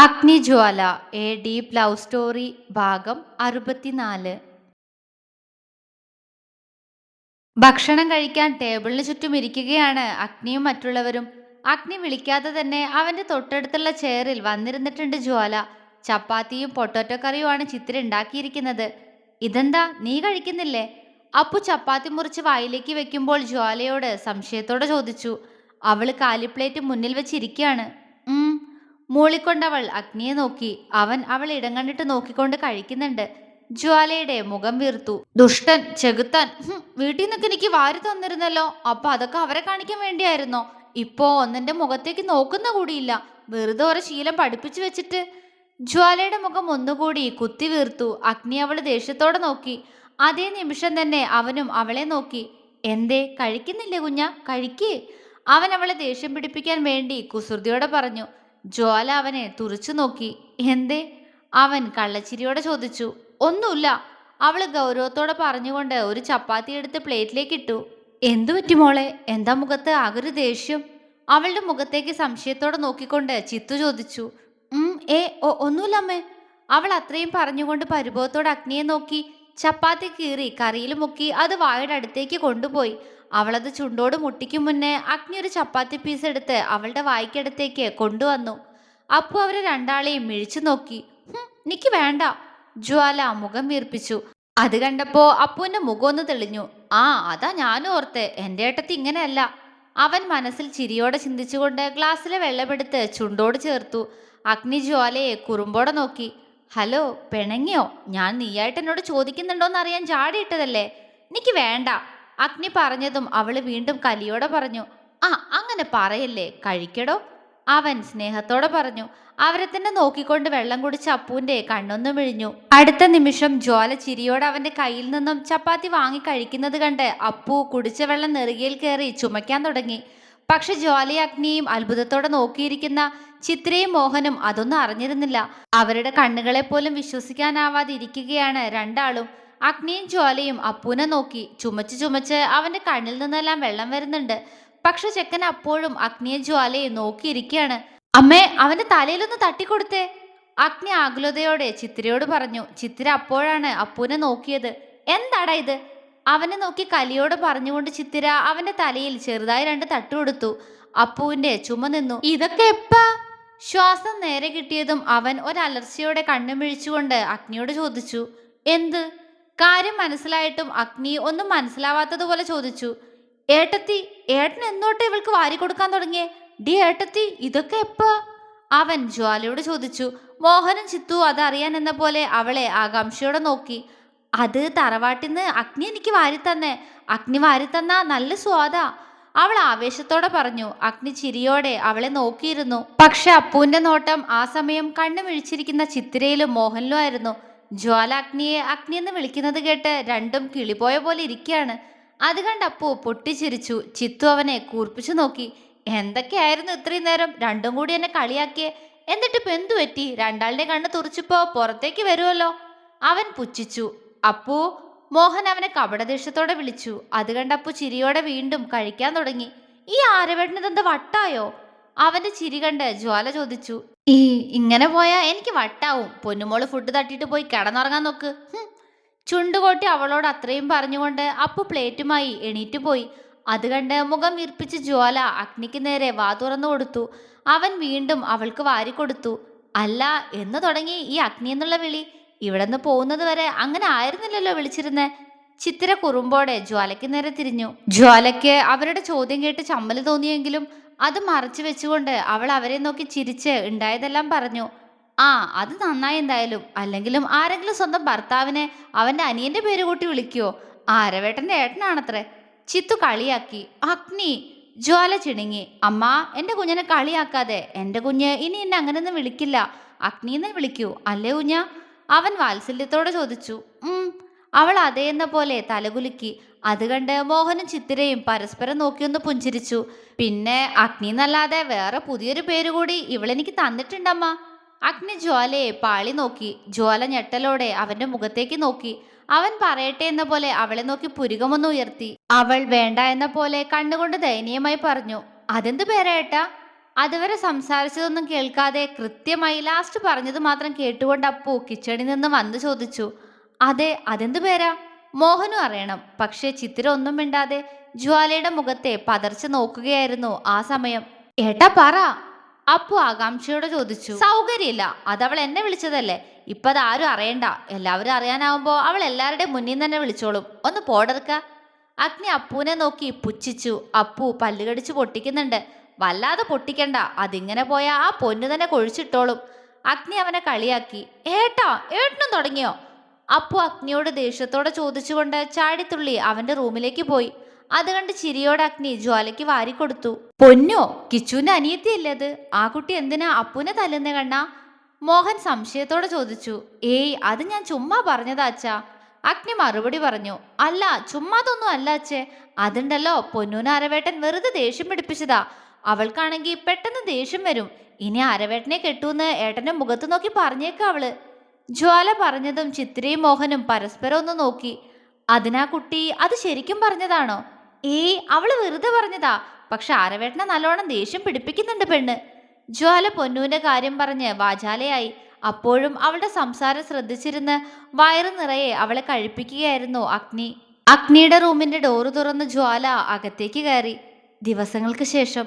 അഗ്നിജ്വാല A deep love story ഭാഗം 64. ഭക്ഷണം കഴിക്കാൻ ടേബിളിന് ചുറ്റും ഇരിക്കുകയാണ് അഗ്നിയും മറ്റുള്ളവരും. അഗ്നി വിളിക്കാതെ തന്നെ അവന്റെ തൊട്ടടുത്തുള്ള ചെയറിൽ വന്നിരുന്നിട്ടുണ്ട് ജ്വാല. ചപ്പാത്തിയും പൊട്ടറ്റോ കറിയുമാണ് ചിത്തിര ഉണ്ടാക്കിയിരിക്കുന്നത്. ഇതെന്താ, നീ കഴിക്കുന്നില്ലേ? അപ്പു ചപ്പാത്തി മുറിച്ച് വായിലേക്ക് വെക്കുമ്പോൾ ജ്വാലയോട് സംശയത്തോടെ ചോദിച്ചു. അവള് കാലിപ്ലേറ്റ് മുന്നിൽ വെച്ചിരിക്കുകയാണ്. മൂളിക്കൊണ്ടവൾ അഗ്നിയെ നോക്കി. അവൻ അവൾ ഇടം കണ്ടിട്ട് നോക്കിക്കൊണ്ട് കഴിക്കുന്നുണ്ട്. ജ്വാലയുടെ മുഖം വീർത്തു. ദുഷ്ടൻ, ചെകുത്താൻ! വീട്ടിൽ നിന്നൊക്കെ എനിക്ക് വാരി തന്നിരുന്നല്ലോ. അപ്പൊ അതൊക്കെ അവരെ കാണിക്കാൻ വേണ്ടിയായിരുന്നോ? ഇപ്പോ ഒന്നെന്റെ മുഖത്തേക്ക് നോക്കുന്ന കൂടിയില്ല. വെറുതെ ഓരോ ശീലം പഠിപ്പിച്ചു വെച്ചിട്ട്. ജ്വാലയുടെ മുഖം ഒന്നുകൂടി കുത്തി വീർത്തു. അഗ്നി അവള് ദേഷ്യത്തോടെ നോക്കി. അതേ നിമിഷം തന്നെ അവനും അവളെ നോക്കി. എന്തേ കഴിക്കുന്നില്ലേ കുഞ്ഞ? കഴിക്കേ! അവൻ അവളെ ദേഷ്യം പിടിപ്പിക്കാൻ വേണ്ടി കുസൃതിയോടെ പറഞ്ഞു. ജ്വാല അവനെ തുറച്ചു നോക്കി. എന്തേ? അവൻ കള്ളച്ചിരിയോടെ ചോദിച്ചു. ഒന്നുമില്ല, അവള് ഗൗരവത്തോടെ പറഞ്ഞുകൊണ്ട് ഒരു ചപ്പാത്തി എടുത്ത് പ്ലേറ്റിലേക്ക് ഇട്ടു. എന്തു പറ്റി മോളെ? എന്താ മുഖത്ത് ആകൊരു ദേഷ്യം? അവളുടെ മുഖത്തേക്ക് സംശയത്തോടെ നോക്കിക്കൊണ്ട് ചിത്തു ചോദിച്ചു. ഒന്നുമില്ല അമ്മേ. അവൾ അത്രയും പറഞ്ഞുകൊണ്ട് പരിഭവത്തോടെ അഗ്നിയെ നോക്കി. ചപ്പാത്തി കീറി കറിയിൽ മുക്കി അത് വായുടെ അടുത്തേക്ക് കൊണ്ടുപോയി. അവളത് ചുണ്ടോട് മുട്ടിക്കും മുന്നേ അഗ്നി ഒരു ചപ്പാത്തി പീസ് എടുത്ത് അവളുടെ വായ്ക്കടുത്തേക്ക് കൊണ്ടുവന്നു. അപ്പു അവരെ രണ്ടാളെയും മിഴിച്ചു നോക്കി. നിക്ക് വേണ്ട. ജ്വാല മുഖം വീർപ്പിച്ചു. അത് കണ്ടപ്പോ അപ്പുവിന്റെ മുഖം ഒന്ന് തെളിഞ്ഞു. അതാ ഞാനും ഓർത്തെ, എന്റെ ഏട്ടത്തി ഇങ്ങനെയല്ല. അവൻ മനസ്സിൽ ചിരിയോടെ ചിന്തിച്ചുകൊണ്ട് ഗ്ലാസ്സിലെ വെള്ളമെടുത്ത് ചുണ്ടോട് ചേർത്തു. അഗ്നി ജ്വാലയെ കുറുമ്പോടെ നോക്കി. ഹലോ, പിണങ്ങിയോ? ഞാൻ നീയായിട്ട് എന്നോട് ചോദിക്കുന്നുണ്ടോന്ന് അറിയാൻ ചാടിയിട്ടതല്ലേ. നിക്ക് വേണ്ട. അഗ്നി പറഞ്ഞതും അവള് വീണ്ടും കലിയോടെ പറഞ്ഞു. അങ്ങനെ പറയല്ലേ, കഴിക്കടോ. അവൻ സ്നേഹത്തോടെ പറഞ്ഞു. അവരെ തന്നെ നോക്കിക്കൊണ്ട് വെള്ളം കുടിച്ച അപ്പുവിന്റെ കണ്ണൊന്നു മിഴിഞ്ഞു. അടുത്ത നിമിഷം ജ്വാല ചിരിയോടെ അവന്റെ കയ്യിൽ നിന്നും ചപ്പാത്തി വാങ്ങി കഴിക്കുന്നത് കണ്ട് അപ്പു കുടിച്ച വെള്ളം നെറുകയിൽ കയറി ചുമയ്ക്കാൻ തുടങ്ങി. പക്ഷെ ജ്വാലയും അഗ്നിയും അത്ഭുതത്തോടെ നോക്കിയിരിക്കുന്ന ചിത്രയും മോഹനും അതൊന്നും അറിഞ്ഞിരുന്നില്ല. അവരുടെ കണ്ണുകളെ പോലും വിശ്വസിക്കാനാവാതെ ഇരിക്കുകയാണ് രണ്ടാളും. അഗ്നിയും ജ്വാലയും അപ്പുവിനെ നോക്കി. ചുമച്ച് ചുമച്ച് അവന്റെ കണ്ണിൽ നിന്നെല്ലാം വെള്ളം വരുന്നുണ്ട്. പക്ഷെ ചെക്കൻ അപ്പോഴും അഗ്നിയെ ജ്വാലയെ നോക്കിയിരിക്കുകയാണ്. അമ്മേ, അവന്റെ തലയിലൊന്ന് തട്ടിക്കൊടുത്തേ! അഗ്നി ആകുലതയോടെ ചിത്തിരയോട് പറഞ്ഞു. ചിത്തിര അപ്പോഴാണ് അപ്പുവിനെ നോക്കിയത്. എന്താടാ ഇത്? അവനെ നോക്കി കലിയോട് പറഞ്ഞുകൊണ്ട് ചിത്തിര അവന്റെ തലയിൽ ചെറുതായി 2 തട്ടുകൊടുത്തു. അപ്പുവിന്റെ ചുമ നിന്നു. ഇതൊക്കെ എപ്പാ? ശ്വാസം നേരെ കിട്ടിയതും അവൻ ഒരലർച്ചയോടെ കണ്ണു മിഴിച്ചുകൊണ്ട് അഗ്നിയോട് ചോദിച്ചു. എന്ത്? കാര്യം മനസ്സിലായിട്ടും അഗ്നി ഒന്നും മനസ്സിലാവാത്തതുപോലെ ചോദിച്ചു. ഏട്ടത്തി, ഏട്ടൻ എന്നോട്ട് ഇവൾക്ക് വാരി കൊടുക്കാൻ തുടങ്ങിയേ? ഡി ഏട്ടത്തി, ഇതൊക്കെ എപ്പാ? അവൻ ജ്വാലയോട് ചോദിച്ചു. മോഹനും ചിത്തു അതറിയാൻ എന്ന പോലെ അവളെ ആകാംക്ഷയോടെ നോക്കി. അത് തറവാട്ടിന്ന് അഗ്നി എനിക്ക് വാരിത്തന്നേ. അഗ്നി വാരിത്തന്ന നല്ല സ്വാദാ, അവൾ ആവേശത്തോടെ പറഞ്ഞു. അഗ്നി ചിരിയോടെ അവളെ നോക്കിയിരുന്നു. പക്ഷെ അപ്പുവിന്റെ നോട്ടം ആ സമയം കണ്ണു മിഴിച്ചിരിക്കുന്ന ചിത്തിരയിലും മോഹനിലും ആയിരുന്നു. ജ്വാല അഗ്നിയെ അഗ്നിയെന്ന് വിളിക്കുന്നത് കേട്ട് രണ്ടും കിളിപോയ പോലെ ഇരിക്കുകയാണ്. അത് കണ്ട് അപ്പു പൊട്ടിച്ചിരിച്ചു. ചിത്തു അവനെ കൂർപ്പിച്ചു നോക്കി. എന്തൊക്കെയായിരുന്നു ഇത്രയും നേരം? രണ്ടും കൂടി എന്നെ കളിയാക്കിയേ. എന്നിട്ട് ഇപ്പൊ എന്തു പറ്റി? രണ്ടാളുടെ കണ്ണ് തുറച്ചിപ്പോ പുറത്തേക്ക് വരുമല്ലോ. അവൻ പുച്ഛിച്ചു. അപ്പു! മോഹൻ അവനെ കപടദേഷ്യത്തോടെ വിളിച്ചു. അത് കണ്ട് അപ്പു ചിരിയോടെ വീണ്ടും കഴിക്കാൻ തുടങ്ങി. ഈ ആരവേട്ടനെന്താ വട്ടായോ? അവന്റെ ചിരി കണ്ട് ജ്വാല ചോദിച്ചു. ഇങ്ങനെ പോയാ എനിക്ക് വട്ടാവും. പൊന്നുമോള് ഫുഡ് തട്ടിയിട്ട് പോയി കിടന്നുറങ്ങാൻ നോക്ക്. ചുണ്ടുകൊട്ടി അവളോട് അത്രയും പറഞ്ഞുകൊണ്ട് അപ്പു പ്ലേറ്റുമായി എണീറ്റ് പോയി. അത് കണ്ട് മുഖം വീർപ്പിച്ച് ജ്വാല അഗ്നിക്ക് നേരെ വാ തുറന്നു കൊടുത്തു. അവൻ വീണ്ടും അവൾക്ക് വാരിക്കൊടുത്തു. അല്ല, എന്ന് തുടങ്ങി ഈ അഗ്നി എന്നുള്ള വിളി? ഇവിടെ നിന്ന് പോകുന്നത് വരെ അങ്ങനെ ആയിരുന്നില്ലല്ലോ വിളിച്ചിരുന്നേ. ചിത്തിര കുറുമ്പോടെ ജ്വാലയ്ക്ക് നേരെ തിരിഞ്ഞു. ജ്വാലയ്ക്ക് അവരുടെ ചോദ്യം കേട്ട് ചമ്മല് തോന്നിയെങ്കിലും അത് മറച്ചു വെച്ചുകൊണ്ട് അവൾ അവരെ നോക്കി ചിരിച്ച് ഉണ്ടായതെല്ലാം പറഞ്ഞു. അത് നന്നായി എന്തായാലും. അല്ലെങ്കിലും ആരെങ്കിലും സ്വന്തം ഭർത്താവിനെ അവന്റെ അനിയന്റെ പേര് കൂട്ടി വിളിക്കുവോ? ആരവേട്ടന്റെ ഏട്ടനാണത്രേ. ചിത്തു കളിയാക്കി. അഗ്നി! ജ്വാല ചിണുങ്ങി. അമ്മ, എന്റെ കുഞ്ഞിനെ കളിയാക്കാതെ. എന്റെ കുഞ്ഞ് ഇനി എന്നെ അങ്ങനെയൊന്നും വിളിക്കില്ല. അഗ്നിന്ന് വിളിക്കൂ, അല്ലേ കുഞ്ഞ? അവൻ വാത്സല്യത്തോടെ ചോദിച്ചു. അവൾ അതേയെന്ന പോലെ തലകുലുക്കി. അത് കണ്ട് മോഹനും ചിത്തിരയും പരസ്പരം നോക്കിയൊന്ന് പുഞ്ചിരിച്ചു. പിന്നെ അഗ്നി എന്നല്ലാതെ വേറെ പുതിയൊരു പേര് കൂടി ഇവളെനിക്ക് തന്നിട്ടുണ്ടമ്മ. അഗ്നി ജ്വാലയെ പാളി നോക്കി. ജ്വാല ഞെട്ടലോടെ അവന്റെ മുഖത്തേക്ക് നോക്കി. അവൻ പറയട്ടെ എന്ന പോലെ അവളെ നോക്കി പുരികമൊന്ന് ഉയർത്തി. അവൾ വേണ്ട എന്ന പോലെ കണ്ണുകൊണ്ട് ദയനീയമായി പറഞ്ഞു. അതെന്ത് പേരാ ഏട്ടാ? അതുവരെ സംസാരിച്ചതൊന്നും കേൾക്കാതെ കൃത്യമായി ലാസ്റ്റ് പറഞ്ഞത് മാത്രം കേട്ടുകൊണ്ട് അപ്പു കിച്ചണിൽ നിന്ന് വന്ന് ചോദിച്ചു. അതെ, അതെന്തു പേരാ? മോഹനും അറിയണം. പക്ഷേ ചിത്തിര ഒന്നും മിണ്ടാതെ ജ്വാലയുടെ മുഖത്തെ പതർച്ച നോക്കുകയായിരുന്നു ആ സമയം. ഏട്ടാ പറ, അപ്പു ആകാംക്ഷയോടെ ചോദിച്ചു. സൗകര്യമില്ല, അതവൾ എന്നെ വിളിച്ചതല്ലേ. ഇപ്പത് ആരും അറിയണ്ട. എല്ലാവരും അറിയാനാവുമ്പോ അവൾ എല്ലാവരുടെയും മുന്നിൽ തന്നെ വിളിച്ചോളും. ഒന്ന് പോടർക്ക. അഗ്നി അപ്പുവിനെ നോക്കി പുച്ഛിച്ചു. അപ്പു പല്ലുകടിച്ച് പൊട്ടിക്കുന്നുണ്ട്. വല്ലാതെ പൊട്ടിക്കണ്ട, അതിങ്ങനെ പോയാ ആ പൊന്നു തന്നെ കൊഴിച്ചിട്ടോളും. അഗ്നി അവനെ കളിയാക്കി. ഏട്ടാ, ഏട്ടനും തുടങ്ങിയോ? അപ്പു അഗ്നിയോട് ദേഷ്യത്തോടെ ചോദിച്ചുകൊണ്ട് ചാടിത്തുള്ളി അവന്റെ റൂമിലേക്ക് പോയി. അത് കണ്ട് ചിരിയോടെ അഗ്നി ജ്വാലയ്ക്ക് വാരിക്കൊടുത്തു. പൊന്നോ, കിച്ചുവിന്റെ അനിയത്തിയല്ലേ അത്? ആ കുട്ടി എന്തിനാ അപ്പുനെ തല്ലുന്ന കണ്ണാ? മോഹൻ സംശയത്തോടെ ചോദിച്ചു. ഏയ്, അത് ഞാൻ ചുമ്മാ പറഞ്ഞതാ അച്ഛാ. അഗ്നി മറുപടി പറഞ്ഞു. അല്ല, ചുമ്മാതൊന്നും അല്ല അച്ഛേ. അതുണ്ടല്ലോ, പൊന്നൂന് അരവേട്ടൻ വെറുതെ ദേഷ്യം പിടിപ്പിച്ചതാ. അവൾക്കാണെങ്കിൽ പെട്ടെന്ന് ദേഷ്യം വരും. ഇനി അരവേട്ടനെ കെട്ടൂന്ന് ഏട്ടന്റെ മുഖത്ത് നോക്കി പറഞ്ഞേക്ക അവള്. ജ്വാല പറഞ്ഞതും ചിത്രയും മോഹനും പരസ്പരം ഒന്ന് നോക്കി. അതിനാ കുട്ടി അത് ശരിക്കും പറഞ്ഞതാണോ? ഏയ്, അവള് വെറുതെ പറഞ്ഞതാ. പക്ഷെ അരവേട്ടനെ നല്ലോണം ദേഷ്യം പിടിപ്പിക്കുന്നുണ്ട് പെണ്ണ്. ജ്വാല പൊന്നൂന്റെ കാര്യം പറഞ്ഞ് വാചാലയായി. അപ്പോഴും അവളുടെ സംസാരം ശ്രദ്ധിച്ചിരുന്ന് വയറ് നിറയെ അവളെ കഴിപ്പിക്കുകയായിരുന്നു അഗ്നി. അഗ്നിയുടെ റൂമിന്റെ ഡോറ് തുറന്ന് ജ്വാല അകത്തേക്ക് കയറി. ദിവസങ്ങൾക്ക് ശേഷം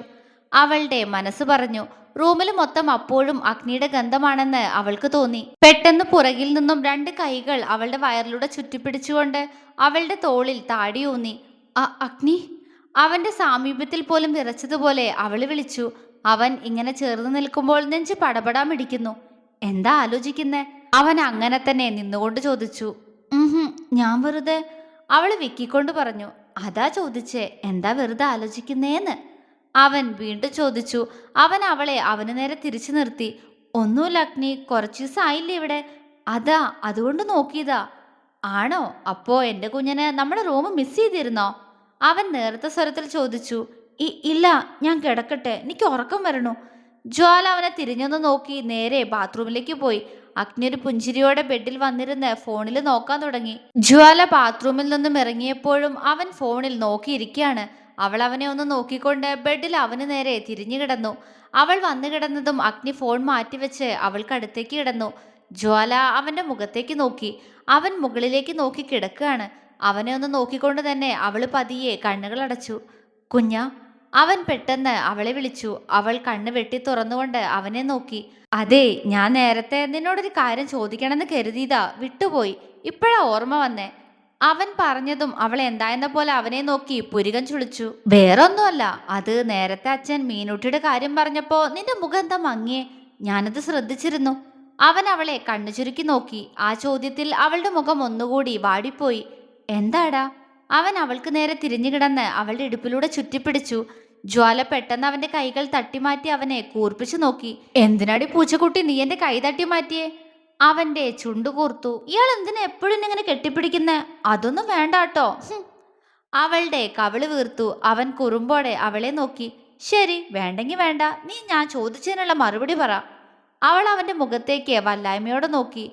അവളുടെ മനസ്സ് പറഞ്ഞു. റൂമിൽ മൊത്തം അപ്പോഴും അഗ്നിയുടെ ഗന്ധമാണെന്ന് അവൾക്ക് തോന്നി. പെട്ടെന്ന് പുറകിൽ നിന്നും രണ്ട് കൈകൾ അവളുടെ വയറിലൂടെ ചുറ്റിപ്പിടിച്ചുകൊണ്ട് അവളുടെ തോളിൽ താടിയൂന്നി. അഗ്നി! അവന്റെ സാമീപ്യത്തിൽ പോലും വിറച്ചതുപോലെ അവള് വിളിച്ചു. അവൻ ഇങ്ങനെ ചേർന്ന് നിൽക്കുമ്പോൾ നെഞ്ച് പടപടാ മിടിക്കുന്നു. എന്താ ആലോചിക്കുന്നേ? അവൻ അങ്ങനെ തന്നെ നിന്നുകൊണ്ട് ചോദിച്ചു. ഞാൻ വെറുതെ. അവള് വിക്കിക്കൊണ്ട് പറഞ്ഞു. അതാ ചോദിച്ചേ, എന്താ വെറുതെ ആലോചിക്കുന്നേന്ന്? അവൻ വീണ്ടും ചോദിച്ചു. അവൻ അവളെ അവന് നേരെ തിരിച്ചു നിർത്തി. ഒന്നുമില്ല അഗ്നി, കുറച്ചു ദിവസം ആയില്ലേ ഇവിടെ. അതാ, അതുകൊണ്ട് നോക്കിയതാ. ആണോ? അപ്പോ എന്റെ കുഞ്ഞിന് നമ്മുടെ റൂം മിസ് ചെയ്തിരുന്നോ? അവൻ നേരത്തെ സ്വരത്തിൽ ചോദിച്ചു. ഇല്ല, ഞാൻ കിടക്കട്ടെ, എനിക്ക് ഉറക്കം വരണു. ജ്വാല അവനെ തിരിഞ്ഞൊന്ന് നോക്കി നേരെ ബാത്റൂമിലേക്ക് പോയി. അഗ്നി ഒരു പുഞ്ചിരിയോടെ ബെഡിൽ വന്നിരുന്ന് ഫോണിൽ നോക്കാൻ തുടങ്ങി. ജ്വാല ബാത്റൂമിൽ നിന്നും ഇറങ്ങിയപ്പോഴും അവൻ ഫോണിൽ നോക്കിയിരിക്കുകയാണ്. അവൾ അവനെ ഒന്ന് നോക്കിക്കൊണ്ട് ബെഡിൽ അവന് നേരെ തിരിഞ്ഞു കിടന്നു. അവൾ വന്നു കിടന്നതും അഗ്നി ഫോൺ മാറ്റിവെച്ച് അവൾക്കടുത്തേക്ക് കിടന്നു. ജ്വാല അവന്റെ മുഖത്തേക്ക് നോക്കി. അവൻ മുകളിലേക്ക് നോക്കി കിടക്കുകയാണ്. അവനെ ഒന്ന് നോക്കിക്കൊണ്ട് തന്നെ അവള് പതിയെ കണ്ണുകൾ അടച്ചു. കുഞ്ഞ! അവൻ പെട്ടെന്ന് അവളെ വിളിച്ചു. അവൾ കണ്ണ് വെട്ടി തുറന്നുകൊണ്ട് അവനെ നോക്കി. അതെ, ഞാൻ നേരത്തെ നിന്നോടൊരു കാര്യം ചോദിക്കണമെന്ന് കരുതിയതാ, വിട്ടുപോയി. ഇപ്പോഴാ ഓർമ്മ വന്നേ. അവൻ പറഞ്ഞതും അവൾ എന്തായെന്ന പോലെ അവനെ നോക്കി പുരികം ചുളിച്ചു. വേറൊന്നുമല്ല, അത് നേരത്തെ അച്ഛൻ മീനുട്ടിയുടെ കാര്യം പറഞ്ഞപ്പോ നിന്റെ മുഖം എന്താ മങ്ങിയേ? ഞാനത് ശ്രദ്ധിച്ചിരുന്നു. അവൻ അവളെ കണ്ണു ചുരുക്കി നോക്കി. ആ ചോദ്യത്തിൽ അവളുടെ മുഖം ഒന്നുകൂടി വാടിപ്പോയി. എന്താടാ? അവൻ അവൾക്ക് നേരെ തിരിഞ്ഞു കിടന്ന് അവളുടെ ഇടുപ്പിലൂടെ ചുറ്റിപ്പിടിച്ചു. ജ്വാല പെട്ടെന്ന് അവന്റെ കൈകൾ തട്ടിമാറ്റി അവനെ കൂർപ്പിച്ചു നോക്കി. എന്തിനാടി പൂച്ചക്കുട്ടി നീ എന്റെ കൈ തട്ടി മാറ്റിയേ? അവന്റെ ചുണ്ടു കൂർത്തു. ഇയാൾ എന്തിനാ എപ്പോഴും ഇങ്ങനെ കെട്ടിപ്പിടിക്കുന്നേ? അതൊന്നും വേണ്ട കേട്ടോ. അവളുടെ കവിള് വീർത്തു. അവൻ കുറുമ്പോടെ അവളെ നോക്കി. ശരി, വേണ്ടെങ്കി വേണ്ട. നീ ഞാൻ ചോദിച്ചതിനുള്ള മറുപടി പറ. അവൾ അവന്റെ മുഖത്തേക്ക് വല്ലായ്മയോടെ നോക്കി.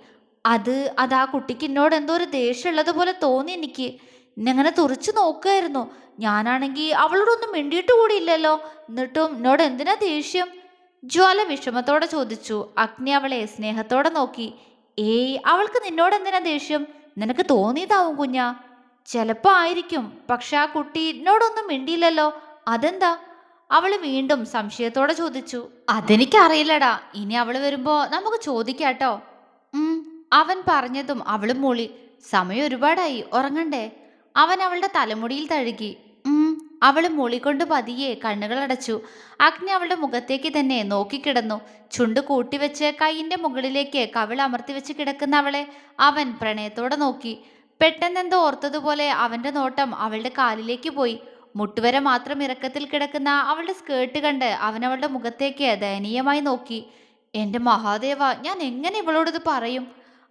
അതാ കുട്ടിക്ക് എന്നോട് എന്തോ ഒരു ദേഷ്യമുള്ളത് പോലെ തോന്നി എനിക്ക്. എന്നെങ്ങനെ തുറച്ചു നോക്കായിരുന്നു. ഞാനാണെങ്കിൽ അവളോടൊന്നും മിണ്ടിയിട്ട് കൂടിയില്ലല്ലോ. എന്നിട്ടും എന്നോട് എന്തിനാ ദേഷ്യം? ജ്വാല വിഷമത്തോടെ ചോദിച്ചു. അഗ്നി അവളെ സ്നേഹത്തോടെ നോക്കി. ഏയ്, അവൾക്ക് നിന്നോട് എന്തിനാ ദേഷ്യം? നിനക്ക് തോന്നിയതാവും കുഞ്ഞാ. ചിലപ്പോ ആയിരിക്കും. പക്ഷെ ആ കുട്ടി എന്നോടൊന്നും മിണ്ടിയില്ലല്ലോ, അതെന്താ? അവള് വീണ്ടും സംശയത്തോടെ ചോദിച്ചു. അതെനിക്കറിയില്ലടാ. ഇനി അവള് വരുമ്പോ നമുക്ക് ചോദിക്കാട്ടോ. അവൻ പറഞ്ഞതും അവള് മൂളി. സമയം ഒരുപാടായി, ഉറങ്ങണ്ടേ? അവൻ അവളുടെ തലമുടിയിൽ തഴുകി. അവള് മൂളിക്കൊണ്ട് പതിയെ കണ്ണുകൾ അടച്ചു. അഗ്നി അവളുടെ മുഖത്തേക്ക് തന്നെ നോക്കിക്കിടന്നു. ചുണ്ട് കൂട്ടിവെച്ച് കൈയിന്റെ മുകളിലേക്ക് കവിൾ അമർത്തി വെച്ച് കിടക്കുന്ന അവളെ അവൻ പ്രണയത്തോടെ നോക്കി. പെട്ടെന്നെന്തോ ഓർത്തതുപോലെ അവന്റെ നോട്ടം അവളുടെ കാലിലേക്ക് പോയി. മുട്ടുവരെ മാത്രം ഇറക്കത്തിൽ കിടക്കുന്ന അവളുടെ സ്കേർട്ട് കണ്ട് അവൻ അവളുടെ മുഖത്തേക്ക് ദയനീയമായി നോക്കി. എന്റെ മഹാദേവ, ഞാൻ എങ്ങനെ ഇവളോടിത് പറയും?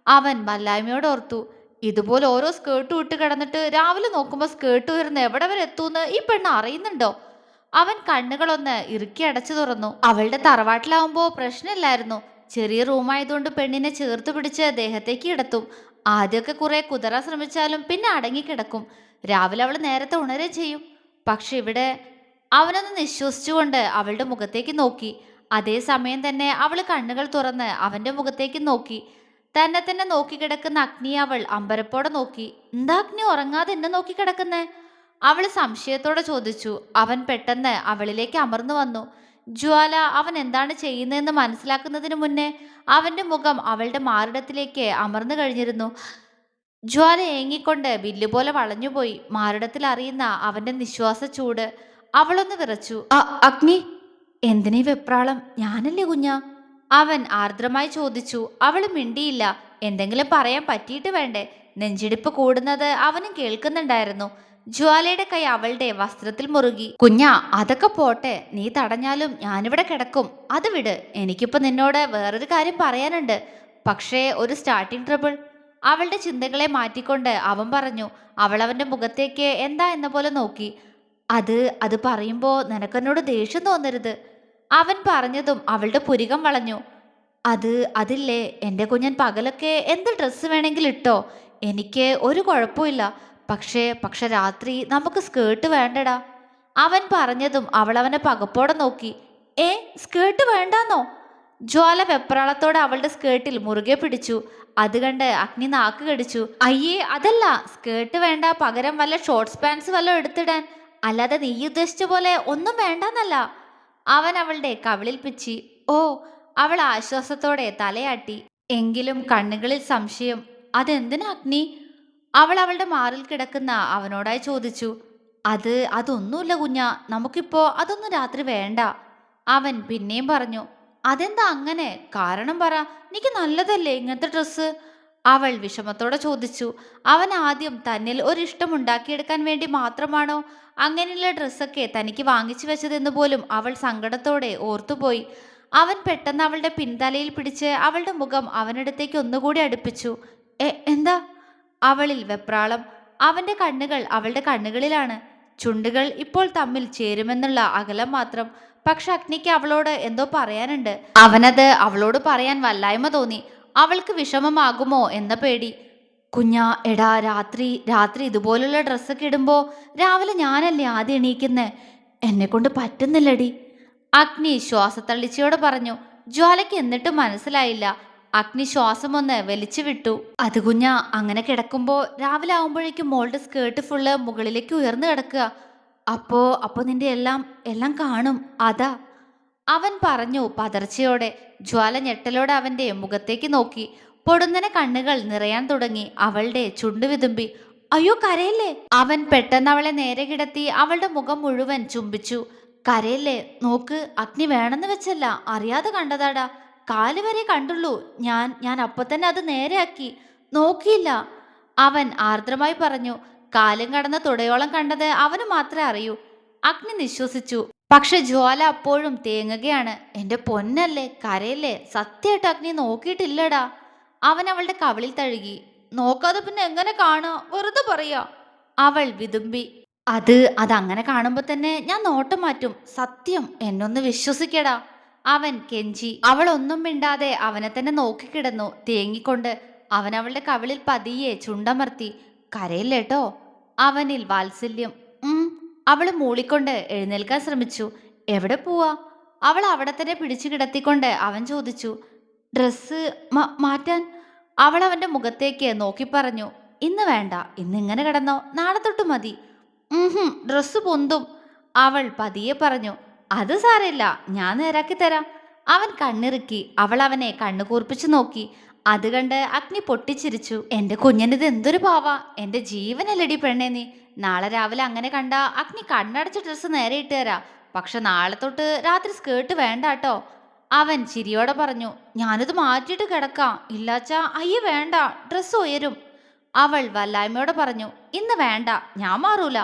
അവൻ വല്ലായ്മയോട് ഓർത്തു. ഇതുപോലെ ഓരോ സ്കേർട്ടും ഇട്ട് കിടന്നിട്ട് രാവിലെ നോക്കുമ്പോൾ സ്കേർട്ട് ഉയർന്ന് എവിടെ വരെ എത്തൂന്ന് ഈ പെണ്ണ് അറിയുന്നുണ്ടോ? അവൻ കണ്ണുകളൊന്ന് ഇറുക്കി അടച്ചു തുറന്നു. അവളുടെ തറവാട്ടിലാവുമ്പോ പ്രശ്നമില്ലായിരുന്നു. ചെറിയ റൂമായതുകൊണ്ട് പെണ്ണിനെ ചേർത്ത് പിടിച്ച് ദേഹത്തേക്ക് കിടത്തും. ആദ്യമൊക്കെ കുറെ കുതറാൻ ശ്രമിച്ചാലും പിന്നെ അടങ്ങിക്കിടക്കും. രാവിലെ അവൾ നേരത്തെ ഉണരുകയും ചെയ്യും. പക്ഷെ ഇവിടെ അവനൊന്ന് നിശ്വസിച്ചുകൊണ്ട് അവളുടെ മുഖത്തേക്ക് നോക്കി. അതേസമയം തന്നെ അവൾ കണ്ണുകൾ തുറന്ന് അവന്റെ മുഖത്തേക്ക് നോക്കി. തന്നെ നോക്കിക്കിടക്കുന്ന അഗ്നിയെ അവൾ അമ്പരപ്പോടെ നോക്കി. എന്താ അഗ്നി ഉറങ്ങാതെ എന്നെ നോക്കിക്കിടക്കുന്നേ? അവൾ സംശയത്തോടെ ചോദിച്ചു. അവൻ പെട്ടെന്ന് അവളിലേക്ക് അമർന്നു വന്നു. ജ്വാല അവൻ എന്താണ് ചെയ്യുന്നതെന്ന് മനസ്സിലാക്കുന്നതിന് മുന്നേ അവന്റെ മുഖം അവളുടെ മാറിടത്തിലേക്ക് അമർന്നു കഴിഞ്ഞിരുന്നു. ജ്വാല ഏങ്ങിക്കൊണ്ട് വില്ലുപോലെ വളഞ്ഞുപോയി. മാറിടത്തിൽ അറിയുന്ന അവന്റെ നിശ്വാസ ചൂട്. അവളൊന്ന് വിറച്ചു. അഗ്നി, എന്തിനീ വെപ്രാളം? ഞാനല്ലേ കുഞ്ഞാ? അവൻ ആർദ്രമായി ചോദിച്ചു. അവൾ മിണ്ടിയില്ല. എന്തെങ്കിലും പറയാൻ പറ്റിയിട്ട് വേണ്ടേ? നെഞ്ചിടിപ്പ് കൂടുന്നത് അവനും കേൾക്കുന്നുണ്ടായിരുന്നു. ജ്വാലയുടെ കൈ അവളുടെ വസ്ത്രത്തിൽ മുറുകി. കുഞ്ഞാ, അതൊക്കെ പോട്ടെ, നീ തടഞ്ഞാലും ഞാനിവിടെ കിടക്കും. അത് വിട്. എനിക്കിപ്പോ നിന്നോട് വേറൊരു കാര്യം പറയാനുണ്ട്. പക്ഷേ ഒരു സ്റ്റാർട്ടിംഗ് ട്രബിൾ. അവളുടെ ചിന്തകളെ മാറ്റിക്കൊണ്ട് അവൻ പറഞ്ഞു. അവൾ അവന്റെ മുഖത്തേക്ക് എന്താ എന്ന പോലെ നോക്കി. അത് പറയുമ്പോ നിനക്കെന്നോട് ദേഷ്യം തോന്നരുത്. അവൻ പറഞ്ഞതും അവളുടെ പുരികം വളഞ്ഞു. അതില്ലേ എൻ്റെ കുഞ്ഞൻ, പകലൊക്കെ എന്ത് ഡ്രസ്സ് വേണമെങ്കിലും ഇട്ടോ, എനിക്ക് ഒരു കുഴപ്പമില്ല. പക്ഷെ രാത്രി നമുക്ക് സ്കേർട്ട് വേണ്ടടാ. അവൻ പറഞ്ഞതും അവൾ അവനെ പകപ്പോടെ നോക്കി. സ്കേർട്ട് വേണ്ടാന്നോ? ജ്വാല വെപ്രാളത്തോടെ അവളുടെ സ്കേർട്ടിൽ മുറുകെ പിടിച്ചു. അത് കണ്ട് അഗ്നി നാക്ക് കടിച്ചു. അയ്യേ, അതല്ല, സ്കേർട്ട് വേണ്ട, പകരം വല്ല ഷോർട്ട്സ് പാൻസ് വല്ലതും എടുത്തിടാൻ. അല്ലാതെ നീ ഉദ്ദേശിച്ച പോലെ ഒന്നും വേണ്ടെന്നല്ല. അവൻ അവളുടെ കവിളിൽ പിച്ചി. ഓ, അവൾ ആശ്വാസത്തോടെ തലയാട്ടി. എങ്കിലും കണ്ണുകളിൽ സംശയം. അതെന്തിനാ അഗ്നി? അവൾ അവളുടെ മാറിൽ കിടക്കുന്ന അവനോടായി ചോദിച്ചു. അതൊന്നുമില്ല കുഞ്ഞാ, നമുക്കിപ്പോ അതൊന്നും രാത്രി വേണ്ട. അവൻ പിന്നെയും പറഞ്ഞു. അതെന്താ അങ്ങനെ? കാരണം പറ. എനിക്ക് നല്ലതല്ലേ ഇങ്ങനത്തെ ഡ്രസ്സ്? അവൾ വിഷമത്തോടെ ചോദിച്ചു. അവൻ ആദ്യം തന്നിൽ ഒരിഷ്ടം ഉണ്ടാക്കിയെടുക്കാൻ വേണ്ടി മാത്രമാണോ അങ്ങനെയുള്ള ഡ്രസ്സൊക്കെ തനിക്ക് വാങ്ങിച്ചു വെച്ചതെന്ന് പോലും അവൾ സങ്കടത്തോടെ ഓർത്തുപോയി. അവൻ പെട്ടെന്ന് അവളുടെ പിൻതലയിൽ പിടിച്ച് അവളുടെ മുഖം അവനടുത്തേക്ക് ഒന്നുകൂടി അടുപ്പിച്ചു. എന്താ? അവളിൽ വെപ്രാളം. അവന്റെ കണ്ണുകൾ അവളുടെ കണ്ണുകളിലാണ്. ചുണ്ടുകൾ ഇപ്പോൾ തമ്മിൽ ചേരുമെന്നുള്ള അകലം മാത്രം. പക്ഷെ അഗ്നിക്ക് അവളോട് എന്തോ പറയാനുണ്ട്. അവനത് അവളോട് പറയാൻ വല്ലായ്മ തോന്നി. അവൾക്ക് വിഷമമാകുമോ എന്ന പേടി. കുഞ്ഞാ, എടാ, രാത്രി ഇതുപോലുള്ള ഡ്രസ്സൊക്കെ ഇടുമ്പോ രാവിലെ ഞാനല്ലേ ആദ്യം എണീക്കുന്നെ. എന്നെ കൊണ്ട് പറ്റുന്നില്ലടി. അഗ്നി ശ്വാസത്തള്ളിച്ചയോടെ പറഞ്ഞു. ജ്വാലയ്ക്ക് എന്നിട്ടും മനസ്സിലായില്ല. അഗ്നി ശ്വാസം ഒന്ന് വലിച്ചു വിട്ടു. അത് കുഞ്ഞാ, അങ്ങനെ കിടക്കുമ്പോ രാവിലെ ആവുമ്പോഴേക്കും മോളുടെ സ്കേർട്ട് ഫുള്ള് മുകളിലേക്ക് ഉയർന്നു കിടക്കുക. അപ്പോ നിന്റെ എല്ലാം കാണും. അതാ അവൻ പറഞ്ഞു പതർച്ചയോടെ. ജ്വാല ഞെട്ടലോടെ അവന്റെ മുഖത്തേക്ക് നോക്കി. പൊടുന്നനെ കണ്ണുകൾ നിറയാൻ തുടങ്ങി. അവളുടെ ചുണ്ടു വിതുമ്പി. അയ്യോ, കരയല്ലേ? അവൻ പെട്ടെന്ന് അവളെ നേരെ കിടത്തി അവളുടെ മുഖം മുഴുവൻ ചുംബിച്ചു. കരയല്ലേ? നോക്ക്, അഗ്നി വേണമെന്ന് വെച്ചല്ല, അറിയാതെ കണ്ടതാടാ. കാല് വരെ കണ്ടുള്ളൂ. ഞാൻ അപ്പൊ തന്നെ അത് നേരെയാക്കി. നോക്കിയില്ല. അവൻ ആർദ്രമായി പറഞ്ഞു. കാലും കടന്ന് തുടയോളം കണ്ടത് അവന് മാത്രമേ അറിയൂ. അഗ്നി നിശ്വസിച്ചു. പക്ഷെ ജ്വാല അപ്പോഴും തേങ്ങുകയാണ്. എന്റെ പൊന്നല്ലേ, കരയല്ലേ? സത്യമായിട്ട് അഗ്നി നോക്കിയിട്ടില്ലടാ. അവൻ അവളുടെ കവിളിൽ തഴുകി. നോക്കാതെ പിന്നെ എങ്ങനെ കാണാ? വെറുതെ പറയാ. അവൾ വിതുമ്പി. അതങ്ങനെ കാണുമ്പോ തന്നെ ഞാൻ നോട്ടം മാറ്റും. സത്യം, എന്നൊന്ന് വിശ്വസിക്കടാ. അവൻ കെഞ്ചി. അവൾ ഒന്നും മിണ്ടാതെ അവനെ തന്നെ നോക്കിക്കിടന്നു തേങ്ങിക്കൊണ്ട്. അവൻ അവളുടെ കവിളിൽ പതിയെ ചുണ്ടമർത്തി. കരയില്ലേട്ടോ. അവനിൽ വാത്സല്യം. അവള് മൂളിക്കൊണ്ട് എഴുന്നേൽക്കാൻ ശ്രമിച്ചു. എവിടെ പോവാ? അവൾ അവിടെ തന്നെ പിടിച്ചു കിടത്തിക്കൊണ്ട് അവൻ ചോദിച്ചു. ഡ്രസ്സ് മാറ്റാൻ. അവൾ അവന്റെ മുഖത്തേക്ക് നോക്കി പറഞ്ഞു. ഇന്ന് വേണ്ട, ഇന്നിങ്ങനെ കിടന്നോ, നാളെ തൊട്ട് മതി. ഡ്രസ്സ് പൊന്തും. അവൾ പതിയെ പറഞ്ഞു. അത് സാരമില്ല, ഞാൻ നേരാക്കി തരാം. അവൻ കണ്ണിറുക്കി. അവൾ അവനെ കണ്ണു കൂർപ്പിച്ചു നോക്കി. അത് കണ്ട് അഗ്നി പൊട്ടിച്ചിരിച്ചു. എന്റെ കുഞ്ഞനിത് എന്തൊരു പാവാ. എന്റെ ജീവനല്ലടി പെണ്ണേ നീ. നാളെ രാവിലെ അങ്ങനെ കണ്ട അഗ്നി കണ്ണടച്ച ഡ്രസ്സ് നേരെ ഇട്ട് തരാം. പക്ഷെ നാളെ തൊട്ട് രാത്രി സ്കേർട്ട് വേണ്ട കേട്ടോ. അവൻ ചിരിയോടെ പറഞ്ഞു. ഞാനിത് മാറ്റിയിട്ട് കിടക്കാം. ഇല്ലാച്ചാ അയ്യ വേണ്ട, ഡ്രസ്സ് ഉയരും. അവൾ വല്ലായ്മയോടെ പറഞ്ഞു. ഇന്ന് വേണ്ട, ഞാൻ മാറൂല.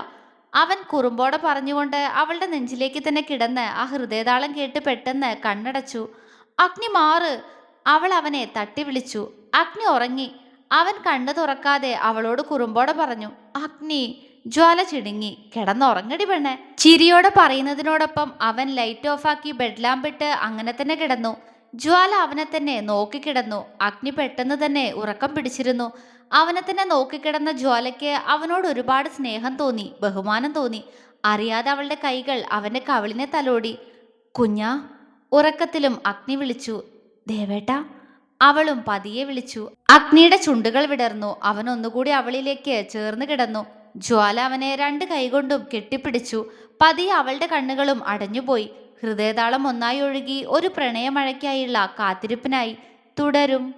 അവൻ കുറുമ്പോടെ പറഞ്ഞുകൊണ്ട് അവളുടെ നെഞ്ചിലേക്ക് തന്നെ കിടന്ന് ആ ഹൃദയതാളം കേട്ട് പെട്ടെന്ന് കണ്ണടച്ചു. അഗ്നി മാറ്. അവൾ അവനെ തട്ടി വിളിച്ചു. അഗ്നി ഉറങ്ങി. അവൻ കണ്ണു തുറക്കാതെ അവളോട് കുറുമ്പോടെ പറഞ്ഞു. അഗ്നി. ജ്വാല ചിടുങ്ങി. കിടന്നുറങ്ങടി പെണ്ണെ. ചിരിയോടെ പറയുന്നതിനോടൊപ്പം അവൻ ലൈറ്റ് ഓഫാക്കി ബെഡ് ലാമ്പിട്ട് അങ്ങനെ തന്നെ കിടന്നു. ജ്വാല അവനെ തന്നെ നോക്കിക്കിടന്നു. അഗ്നി പെട്ടെന്ന് തന്നെ ഉറക്കം പിടിച്ചിരുന്നു. അവനെ തന്നെ നോക്കിക്കിടന്ന ജ്വാലയ്ക്ക് അവനോട് ഒരുപാട് സ്നേഹം തോന്നി, ബഹുമാനം തോന്നി. അറിയാതെ അവളുടെ കൈകൾ അവന്റെ കവിളിനെ തലോടി. കുഞ്ഞാ, ഉറക്കത്തിലും അഗ്നി വിളിച്ചു. ദേവേട്ടാ. അവളും പതിയെ വിളിച്ചു. അഗ്നിയുടെ ചുണ്ടുകൾ വിടർന്നു. അവൻ ഒന്നുകൂടി അവളിലേക്ക് ചേർന്ന് കിടന്നു. ജ്വാല അവനെ രണ്ട് കൈകൊണ്ടും കെട്ടിപ്പിടിച്ചു. പതിയെ അവളുടെ കണ്ണുകളും അടഞ്ഞുപോയി. ഹൃദയതാളം ഒന്നായി ഒഴുകി. ഒരു പ്രണയമഴയ്ക്കായുള്ള കാത്തിരിപ്പിനായി. തുടരും.